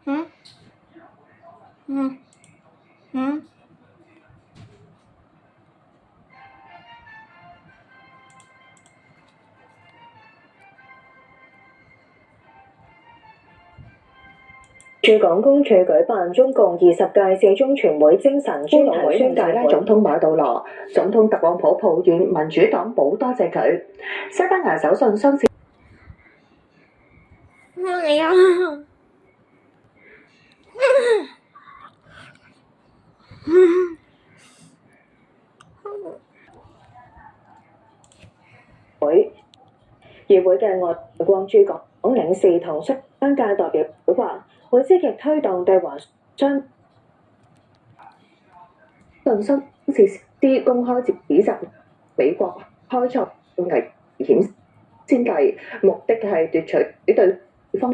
嗯嗯嗯。駐港公署舉辦中共20屆四中全會精神專題宣介咧，總統馬杜羅，總統特朗普抱怨民主黨冇多謝佢。西班牙首相桑切議會嘅外國駐港領事同商界代表話，會積極推動對華商信心設施公開指責美國開創危險先例，目的係奪取對方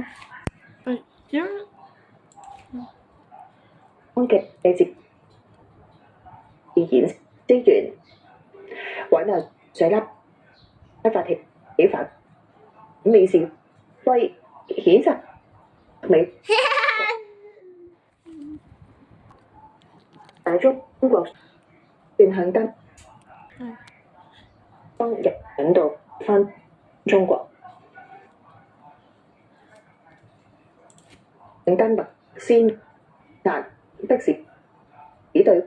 嘅自然資源，委內瑞拉發起反美示威，譴責美大中國轉向丹當日引導翻中國，丹麥先難迫使對